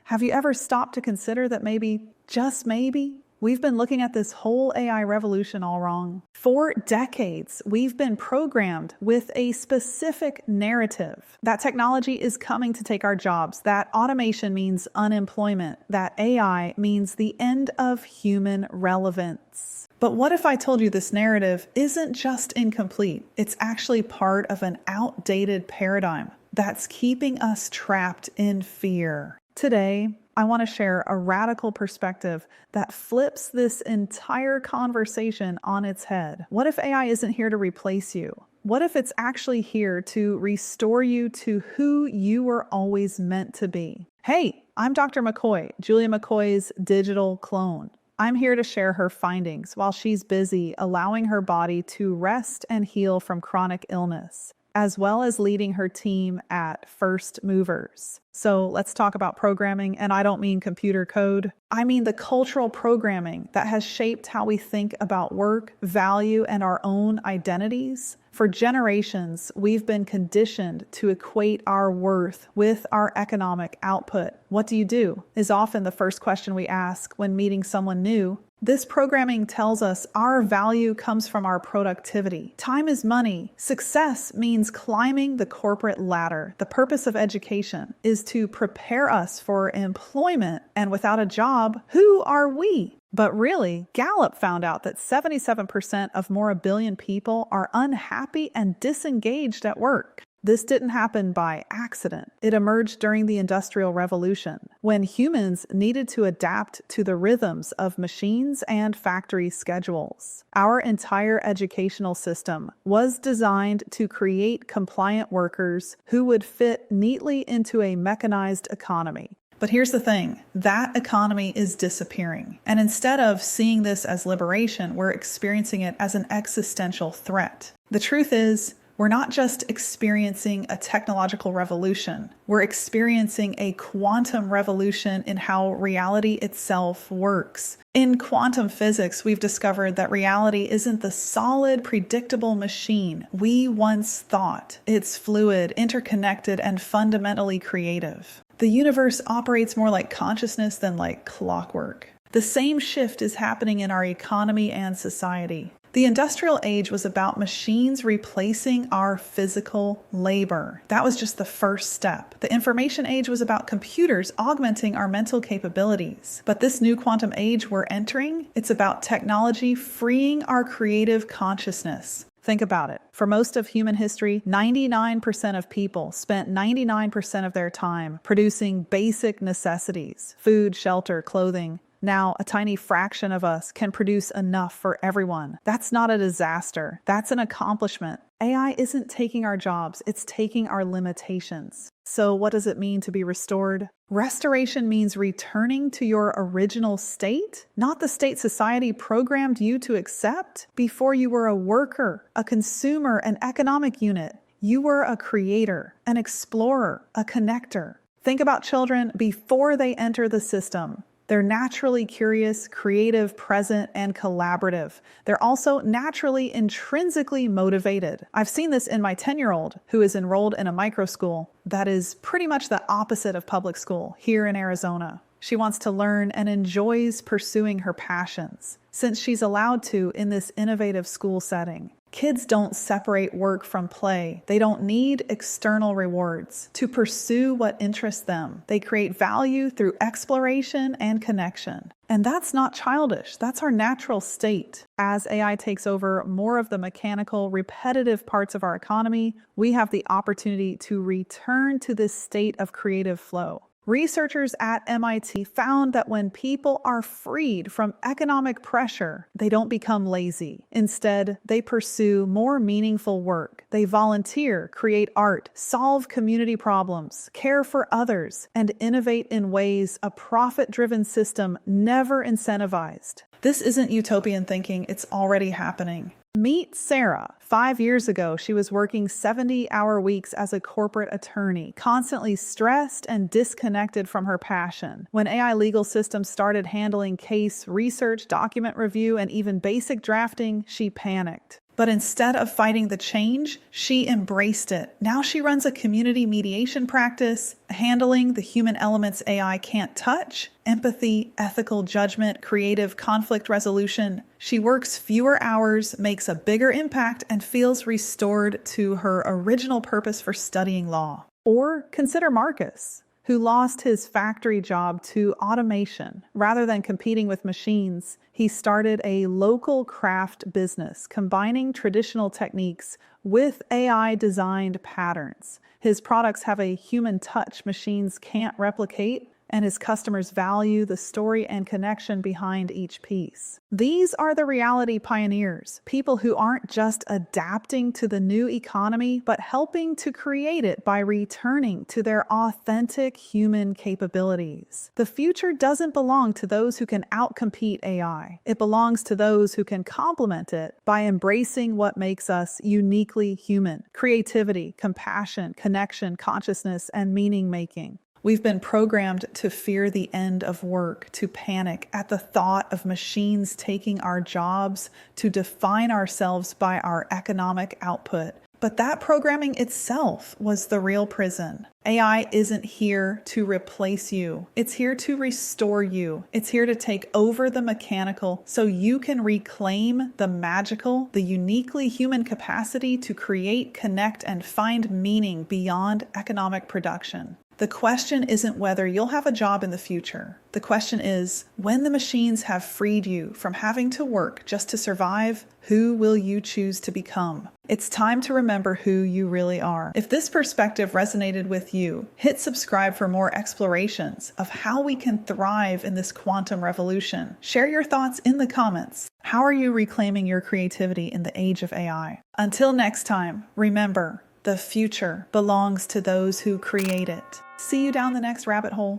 Have you ever stopped to consider that maybe, just maybe, we've been looking at this whole AI revolution all wrong? For decades, we've been programmed with a specific narrative that technology is coming to take our jobs, that automation means unemployment, that AI means the end of human relevance. But what if I told you this narrative isn't just incomplete, it's actually part of an outdated paradigm that's keeping us trapped in fear? Today, I want to share a radical perspective that flips this entire conversation on its head. What if AI isn't here to replace you? What if it's actually here to restore you to who you were always meant to be? Hey, I'm Dr. McCoy, Julia McCoy's digital clone. I'm here to share her findings while she's busy allowing her body to rest and heal from chronic illness, as well as leading her team at First Movers. So let's talk about programming, and I don't mean computer code. I mean the cultural programming that has shaped how we think about work, value, and our own identities. For generations, we've been conditioned to equate our worth with our economic output. What do you do? Is often the first question we ask when meeting someone new. This programming tells us our value comes from our productivity. Time is money. Success means climbing the corporate ladder. The purpose of education is to prepare us for employment, and without a job, who are we? But really, Gallup found out that 77% of more than a billion people are unhappy and disengaged at work. This didn't happen by accident. It emerged during the Industrial Revolution, when humans needed to adapt to the rhythms of machines and factory schedules. Our entire educational system was designed to create compliant workers who would fit neatly into a mechanized economy. But here's the thing, that economy is disappearing. And instead of seeing this as liberation, we're experiencing it as an existential threat. The truth is, we're not just experiencing a technological revolution, we're experiencing a quantum revolution in how reality itself works. In quantum physics, we've discovered that reality isn't the solid, predictable machine we once thought. It's fluid, interconnected, and fundamentally creative. The universe operates more like consciousness than like clockwork. The same shift is happening in our economy and society. The industrial age was about machines replacing our physical labor. That was just the first step. The information age was about computers augmenting our mental capabilities. But this new quantum age we're entering, it's about technology freeing our creative consciousness. Think about it. For most of human history, 99% of people spent 99% of their time producing basic necessities: food, shelter, clothing. Now, a tiny fraction of us can produce enough for everyone. That's not a disaster. That's an accomplishment. AI isn't taking our jobs, it's taking our limitations. So what does it mean to be restored? Restoration means returning to your original state, not the state society programmed you to accept. Before you were a worker, a consumer, an economic unit. You were a creator, an explorer, a connector. Think about children before they enter the system. They're naturally curious, creative, present, and collaborative. They're also naturally intrinsically motivated. I've seen this in my 10-year-old who is enrolled in a micro school that is pretty much the opposite of public school here in Arizona. She wants to learn and enjoys pursuing her passions, since she's allowed to in this innovative school setting. Kids don't separate work from play. They don't need external rewards to pursue what interests them. They create value through exploration and connection. And that's not childish. That's our natural state. As AI takes over more of the mechanical, repetitive parts of our economy, we have the opportunity to return to this state of creative flow. Researchers at MIT found that when people are freed from economic pressure, they don't become lazy. Instead, they pursue more meaningful work. They volunteer, create art, solve community problems, care for others, and innovate in ways a profit-driven system never incentivized. This isn't utopian thinking, it's already happening. Meet Sarah. 5 years ago, she was working 70-hour weeks as a corporate attorney, constantly stressed and disconnected from her passion. When AI legal systems started handling case research, document review, and even basic drafting, she panicked. But instead of fighting the change, she embraced it. Now she runs a community mediation practice, handling the human elements AI can't touch: empathy, ethical judgment, creative conflict resolution. She works fewer hours, makes a bigger impact, and feels restored to her original purpose for studying law. Or consider Marcus, who lost his factory job to automation. Rather than competing with machines, he started a local craft business, combining traditional techniques with AI-designed patterns. His products have a human touch machines can't replicate, and his customers value the story and connection behind each piece. These are the reality pioneers, people who aren't just adapting to the new economy, but helping to create it by returning to their authentic human capabilities. The future doesn't belong to those who can outcompete AI. It belongs to those who can complement it by embracing what makes us uniquely human: creativity, compassion, connection, consciousness, and meaning-making. We've been programmed to fear the end of work, to panic at the thought of machines taking our jobs, to define ourselves by our economic output. But that programming itself was the real prison. AI isn't here to replace you. It's here to restore you. It's here to take over the mechanical so you can reclaim the magical, the uniquely human capacity to create, connect, and find meaning beyond economic production. The question isn't whether you'll have a job in the future. The question is, when the machines have freed you from having to work just to survive, who will you choose to become? It's time to remember who you really are. If this perspective resonated with you, hit subscribe for more explorations of how we can thrive in this quantum revolution. Share your thoughts in the comments. How are you reclaiming your creativity in the age of AI? Until next time, remember, the future belongs to those who create it. See you down the next rabbit hole.